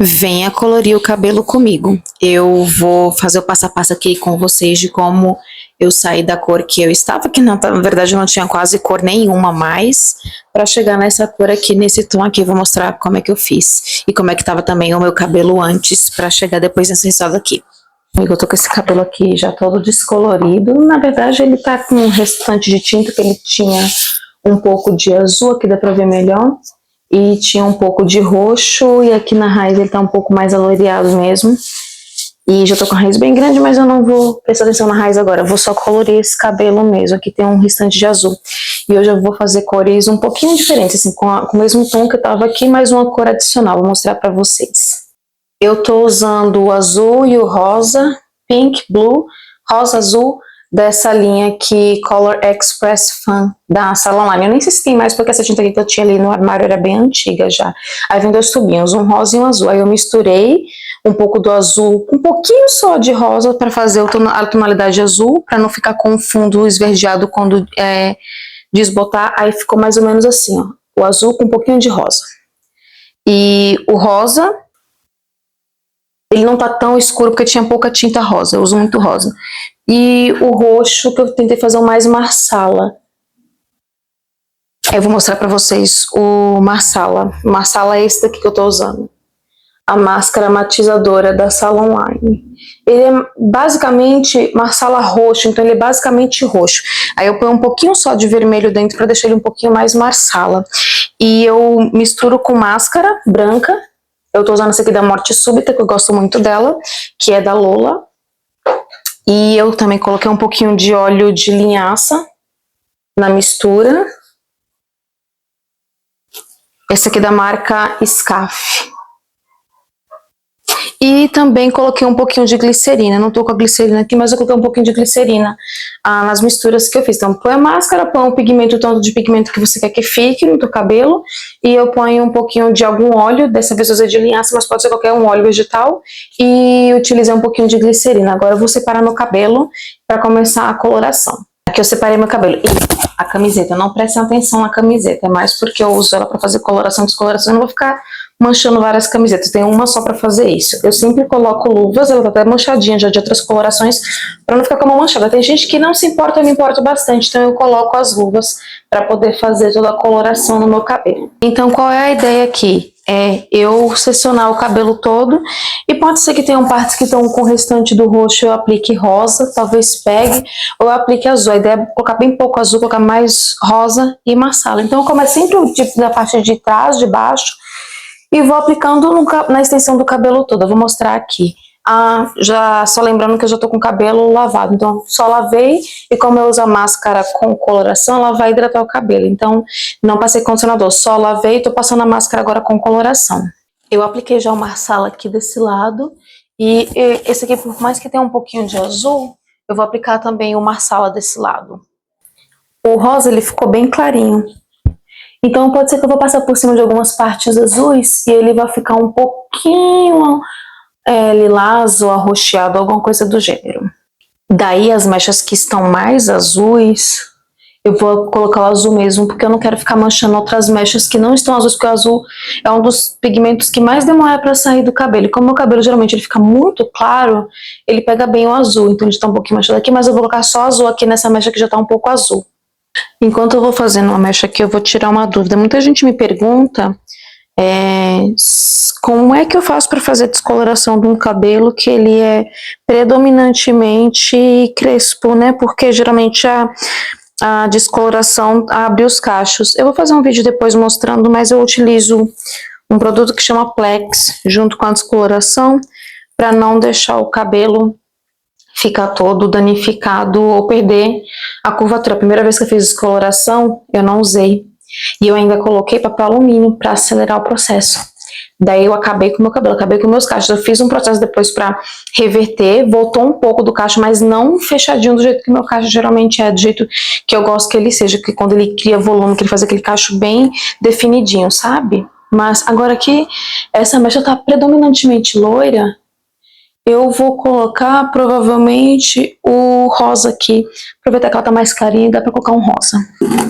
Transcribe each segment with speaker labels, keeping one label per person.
Speaker 1: Venha colorir o cabelo comigo. Eu vou fazer o passo a passo aqui com vocês de como eu saí da cor que eu estava, que na verdade eu não tinha quase cor nenhuma mais, para chegar nessa cor aqui, nesse tom aqui. Vou mostrar como é que eu fiz e como é que estava também o meu cabelo antes, para chegar depois nesse resultado aqui. Eu tô com esse cabelo aqui já todo descolorido. Na verdade ele tá com um restante de tinta, que ele tinha um pouco de azul, aqui dá pra ver melhor. E tinha um pouco de roxo, e aqui na raiz ele tá um pouco mais aloireado mesmo. E já tô com a raiz bem grande, mas eu não vou prestar atenção na raiz agora. Eu vou só colorir esse cabelo mesmo. Aqui tem um restante de azul. E hoje eu vou fazer cores um pouquinho diferentes, assim, com o mesmo tom que eu tava aqui, mas uma cor adicional. Vou mostrar pra vocês. Eu tô usando o azul e o rosa, pink, blue, rosa, azul, dessa linha aqui, Color Express Fun, da Salon Line. Eu nem sei se tem mais, porque essa tinta aqui que eu tinha ali no armário era bem antiga já. Aí vem dois tubinhos, um rosa e um azul. Aí eu misturei um pouco do azul, um pouquinho só de rosa, para fazer a tonalidade azul, para não ficar com o fundo esverdeado quando desbotar. Aí ficou mais ou menos assim, ó, o azul com um pouquinho de rosa. E o rosa, ele não tá tão escuro porque tinha pouca tinta rosa, eu uso muito rosa. E o roxo, que eu tentei fazer o mais marsala. Eu vou mostrar pra vocês o marsala. Marsala é esse daqui que eu tô usando. A máscara matizadora da Salon Line. Ele é basicamente marsala roxo, então ele é basicamente roxo. Aí eu ponho um pouquinho só de vermelho dentro pra deixar ele um pouquinho mais marsala. E eu misturo com máscara branca. Eu tô usando essa aqui da Morte Súbita, que eu gosto muito dela, que é da Lola. E eu também coloquei um pouquinho de óleo de linhaça na mistura. Esse aqui é da marca Scaf. E também coloquei um pouquinho de glicerina. Não tô com a glicerina aqui, mas eu coloquei um pouquinho de glicerina nas misturas que eu fiz. Então põe a máscara, põe o pigmento, o tanto de pigmento que você quer que fique no teu cabelo. E eu ponho um pouquinho de algum óleo. Dessa vez eu usei de linhaça, mas pode ser qualquer um óleo vegetal. E utilizei um pouquinho de glicerina. Agora eu vou separar meu cabelo para começar a coloração. Aqui eu separei meu cabelo. E a camiseta, não prestem atenção na camiseta. É mais porque eu uso ela para fazer coloração, descoloração. Eu não vou ficar manchando várias camisetas, tem uma só pra fazer isso. Eu sempre coloco luvas, ela tá até manchadinha já de outras colorações, pra não ficar com a mão manchada. Tem gente que não se importa, eu me importo bastante, então eu coloco as luvas pra poder fazer toda a coloração no meu cabelo. Então qual é a ideia aqui? É eu seccionar o cabelo todo, e pode ser que tenham partes que estão com o restante do roxo, eu aplique rosa, talvez pegue, ou eu aplique azul. A ideia é colocar bem pouco azul, colocar mais rosa e marsala. Então eu começo sempre da parte de trás, de baixo, e vou aplicando na extensão do cabelo todo. Eu vou mostrar aqui. Já só lembrando que eu já tô com o cabelo lavado. Então, só lavei. E como eu uso a máscara com coloração, ela vai hidratar o cabelo. Então, não passei condicionador. Só lavei e tô passando a máscara agora com coloração. Eu apliquei já o marsala aqui desse lado. E esse aqui, por mais que tenha um pouquinho de azul, eu vou aplicar também o marsala desse lado. O rosa, ele ficou bem clarinho. Então pode ser que eu vou passar por cima de algumas partes azuis e ele vai ficar um pouquinho lilás ou arroxeado, alguma coisa do gênero. Daí as mechas que estão mais azuis, eu vou colocar o azul mesmo, porque eu não quero ficar manchando outras mechas que não estão azuis, porque o azul é um dos pigmentos que mais demora para sair do cabelo. E como o meu cabelo geralmente ele fica muito claro, ele pega bem o azul, então ele está um pouquinho manchado aqui, mas eu vou colocar só azul aqui nessa mecha que já está um pouco azul. Enquanto eu vou fazendo uma mecha aqui, eu vou tirar uma dúvida. Muita gente me pergunta como é que eu faço para fazer descoloração de um cabelo que ele é predominantemente crespo, né? Porque geralmente a descoloração abre os cachos. Eu vou fazer um vídeo depois mostrando, mas eu utilizo um produto que chama Plex junto com a descoloração para não deixar o cabelo ficar todo danificado ou perder a curvatura. A primeira vez que eu fiz descoloração, eu não usei. E eu ainda coloquei papel alumínio para acelerar o processo. Daí eu acabei com o meu cabelo, acabei com meus cachos. Eu fiz um processo depois para reverter, voltou um pouco do cacho, mas não fechadinho do jeito que o meu cacho geralmente é, do jeito que eu gosto que ele seja, que quando ele cria volume, que ele faz aquele cacho bem definidinho, sabe? Mas agora aqui, essa mecha tá predominantemente loira, Eu vou colocar provavelmente o rosa aqui. Aproveitar que ela tá mais clarinha e dá pra colocar um rosa.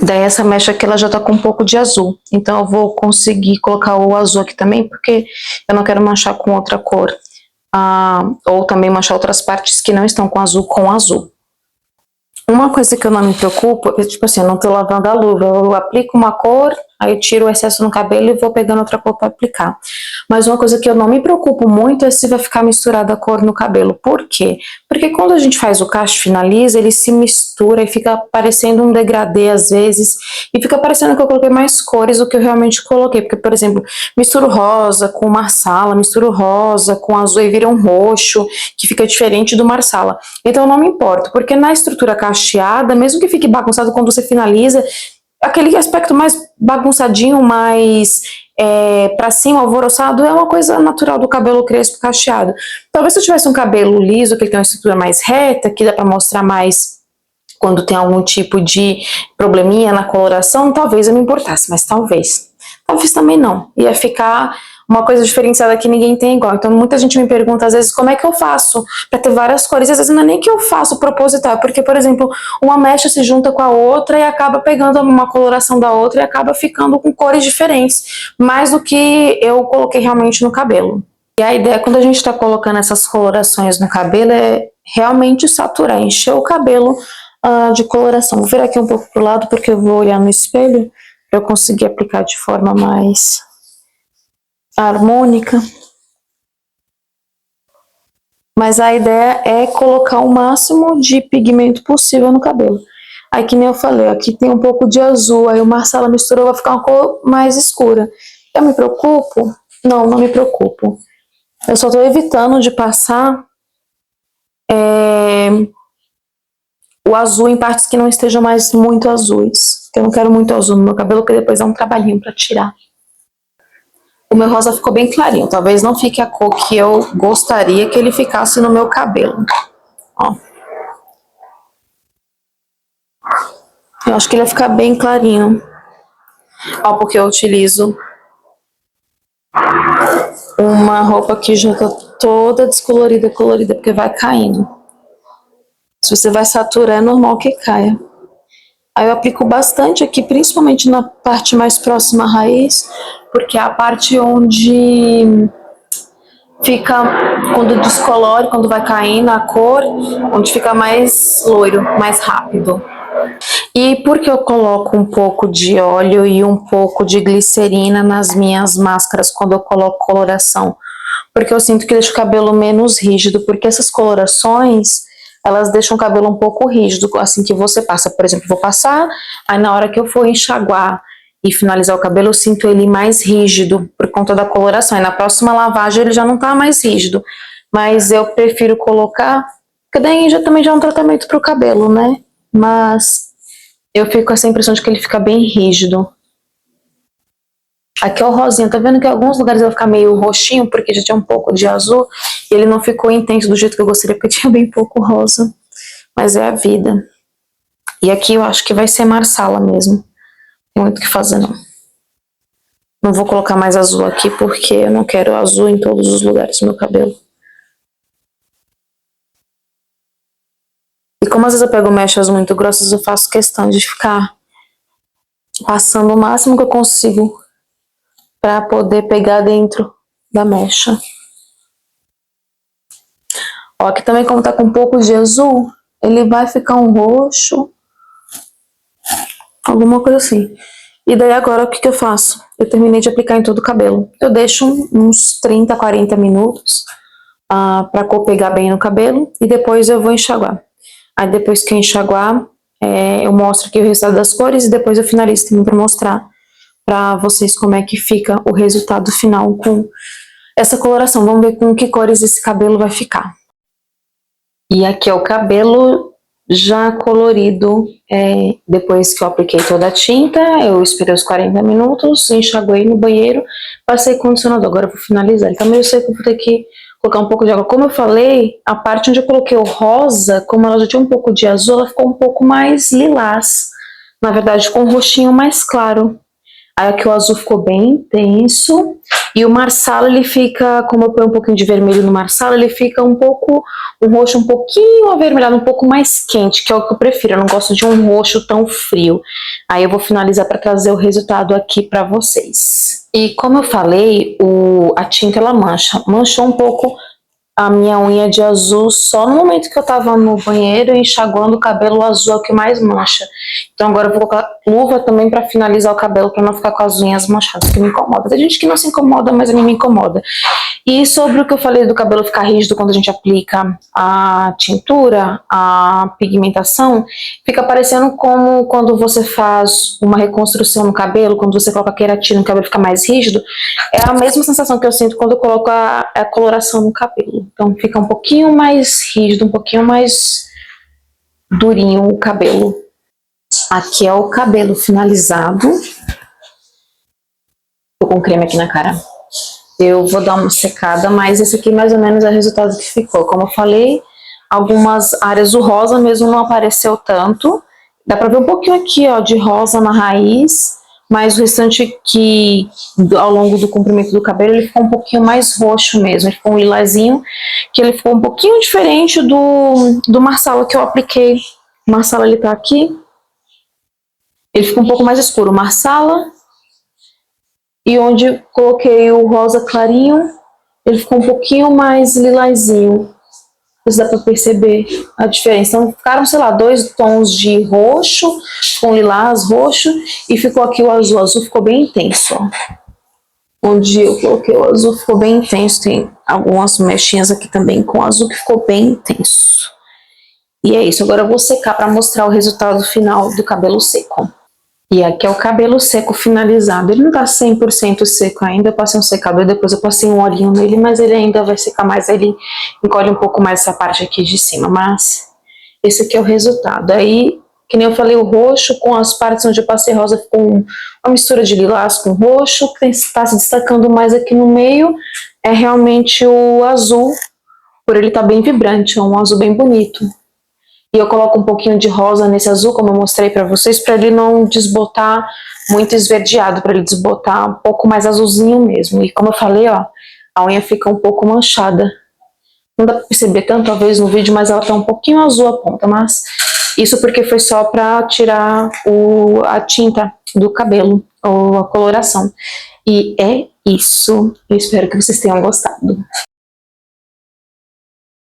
Speaker 1: Daí essa mecha aqui ela já tá com um pouco de azul. Então eu vou conseguir colocar o azul aqui também, porque eu não quero manchar com outra cor. Ou também manchar outras partes que não estão com azul. Uma coisa que eu não me preocupo é, tipo assim, eu não tô lavando a luva, eu aplico uma cor, aí eu tiro o excesso no cabelo e vou pegando outra cor para aplicar. Mas uma coisa que eu não me preocupo muito é se vai ficar misturada a cor no cabelo. Por quê? Porque quando a gente faz o cacho finaliza, ele se mistura e fica parecendo um degradê às vezes, e fica parecendo que eu coloquei mais cores do que eu realmente coloquei. Porque, por exemplo, misturo rosa com marsala, misturo rosa com azul e vira um roxo, que fica diferente do marsala. Então eu não me importo, porque na estrutura cacheada, mesmo que fique bagunçado quando você finaliza, aquele aspecto mais bagunçadinho, mais pra cima, alvoroçado, é uma coisa natural do cabelo crespo cacheado. Talvez se eu tivesse um cabelo liso, que ele tem uma estrutura mais reta, que dá pra mostrar mais quando tem algum tipo de probleminha na coloração, talvez eu me importasse, mas talvez também não. Ia ficar uma coisa diferenciada que ninguém tem igual. Então muita gente me pergunta às vezes como é que eu faço para ter várias cores. Às vezes não é nem que eu faço proposital, porque, por exemplo, uma mecha se junta com a outra e acaba pegando uma coloração da outra e acaba ficando com cores diferentes, mais do que eu coloquei realmente no cabelo. E a ideia quando a gente está colocando essas colorações no cabelo é realmente saturar, encher o cabelo de coloração. Vou virar aqui um pouco pro lado porque eu vou olhar no espelho para eu conseguir aplicar de forma mais harmônica. Mas a ideia é colocar o máximo de pigmento possível no cabelo. Aí que nem eu falei, aqui tem um pouco de azul, aí o Marsala misturou, vai ficar uma cor mais escura. Eu me preocupo? Não, não me preocupo. Eu só tô evitando de passar o azul em partes que não estejam mais muito azuis. Eu não quero muito azul no meu cabelo, porque depois é um trabalhinho pra tirar. O meu rosa ficou bem clarinho. Talvez não fique a cor que eu gostaria que ele ficasse no meu cabelo. Ó. Eu acho que ele vai ficar bem clarinho. Ó, porque eu utilizo uma roupa que já tá toda descolorida, colorida, porque vai caindo. Se você vai saturar, é normal que caia. Aí eu aplico bastante aqui, principalmente na parte mais próxima à raiz, porque é a parte onde fica, quando descolore, quando vai caindo a cor, onde fica mais loiro, mais rápido. E por que eu coloco um pouco de óleo e um pouco de glicerina nas minhas máscaras quando eu coloco coloração? Porque eu sinto que deixa o cabelo menos rígido, porque essas colorações, elas deixam o cabelo um pouco rígido, assim que você passa. Por exemplo, vou passar, aí na hora que eu for enxaguar e finalizar o cabelo, eu sinto ele mais rígido, por conta da coloração. E na próxima lavagem ele já não tá mais rígido. Mas eu prefiro colocar, porque daí também já é um tratamento pro cabelo, né? Mas eu fico com essa impressão de que ele fica bem rígido. Aqui é o rosinha, tá vendo que em alguns lugares vai ficar meio roxinho, porque já tinha um pouco de azul, e ele não ficou intenso do jeito que eu gostaria, porque tinha bem pouco rosa. Mas é a vida. E aqui eu acho que vai ser marsala mesmo. Não tem muito o que fazer, não. Não vou colocar mais azul aqui, porque eu não quero azul em todos os lugares do meu cabelo. E como às vezes eu pego mechas muito grossas, eu faço questão de ficar passando o máximo que eu consigo para poder pegar dentro da mecha. Ó, aqui também como tá com um pouco de azul, ele vai ficar um roxo, alguma coisa assim. E daí agora o que eu faço? Eu terminei de aplicar em todo o cabelo. Eu deixo uns 30, 40 minutos pra cor pegar bem no cabelo e depois eu vou enxaguar. Aí depois que eu enxaguar, eu mostro aqui o resultado das cores e depois eu finalizo também pra mostrar pra vocês como é que fica o resultado final com essa coloração. Vamos ver com que cores esse cabelo vai ficar. E aqui é o cabelo já colorido, depois que eu apliquei toda a tinta, eu esperei os 40 minutos, enxaguei no banheiro, passei condicionador, agora eu vou finalizar. Ele tá meio seco, eu vou ter que colocar um pouco de água. Como eu falei, a parte onde eu coloquei o rosa, como ela já tinha um pouco de azul, ela ficou um pouco mais lilás, na verdade com um roxinho mais claro. Aí aqui o azul ficou bem intenso. E o marsala, ele fica, como eu ponho um pouquinho de vermelho no marsala, ele fica um roxo um pouquinho avermelhado, um pouco mais quente, que é o que eu prefiro. Eu não gosto de um roxo tão frio. Aí eu vou finalizar para trazer o resultado aqui para vocês. E como eu falei, a tinta ela manchou um pouco a minha unha de azul só no momento que eu tava no banheiro enxaguando o cabelo. O azul é o que mais mancha. Então agora eu vou colocar luva também pra finalizar o cabelo, pra não ficar com as unhas manchadas, que me incomoda. Tem gente que não se incomoda, mas a mim me incomoda. E sobre o que eu falei do cabelo ficar rígido quando a gente aplica a tintura, a pigmentação, fica parecendo como quando você faz uma reconstrução no cabelo, quando você coloca queratina no cabelo fica mais rígido. É a mesma sensação que eu sinto quando eu coloco a coloração no cabelo. Então fica um pouquinho mais rígido, um pouquinho mais durinho o cabelo. Aqui é o cabelo finalizado. Tô com creme aqui na cara. Eu vou dar uma secada, mas esse aqui mais ou menos é o resultado que ficou. Como eu falei, algumas áreas, o rosa mesmo não apareceu tanto. Dá pra ver um pouquinho aqui, ó, de rosa na raiz, mas o restante aqui, ao longo do comprimento do cabelo, ele ficou um pouquinho mais roxo mesmo. Ele ficou um lilazinho, que ele ficou um pouquinho diferente do marsala que eu apliquei. O marsala, ele tá aqui. Ele ficou um pouco mais escuro. O marsala... E onde coloquei o rosa clarinho, ele ficou um pouquinho mais lilazinho. Isso dá pra perceber a diferença. Então ficaram, sei lá, 2 tons de roxo, com lilás, roxo, e ficou aqui o azul. O azul ficou bem intenso, ó. Onde eu coloquei o azul ficou bem intenso. Tem algumas mechinhas aqui também com azul que ficou bem intenso. E é isso. Agora eu vou secar pra mostrar o resultado final do cabelo seco. E aqui é o cabelo seco finalizado. Ele não tá 100% seco ainda. Eu passei um secador, depois eu passei um olhinho nele, mas ele ainda vai secar mais. Ele encolhe um pouco mais essa parte aqui de cima. Mas esse aqui é o resultado. Aí, que nem eu falei, o roxo com as partes onde eu passei rosa ficou uma mistura de lilás com roxo. O que está se destacando mais aqui no meio é realmente o azul, por ele estar bem vibrante. É um azul bem bonito. E eu coloco um pouquinho de rosa nesse azul, como eu mostrei pra vocês, pra ele não desbotar muito esverdeado, pra ele desbotar um pouco mais azulzinho mesmo. E como eu falei, ó, a unha fica um pouco manchada. Não dá pra perceber tanto, talvez, no vídeo, mas ela tá um pouquinho azul a ponta, mas isso porque foi só pra tirar a tinta do cabelo, ou a coloração. E é isso. Eu espero que vocês tenham gostado.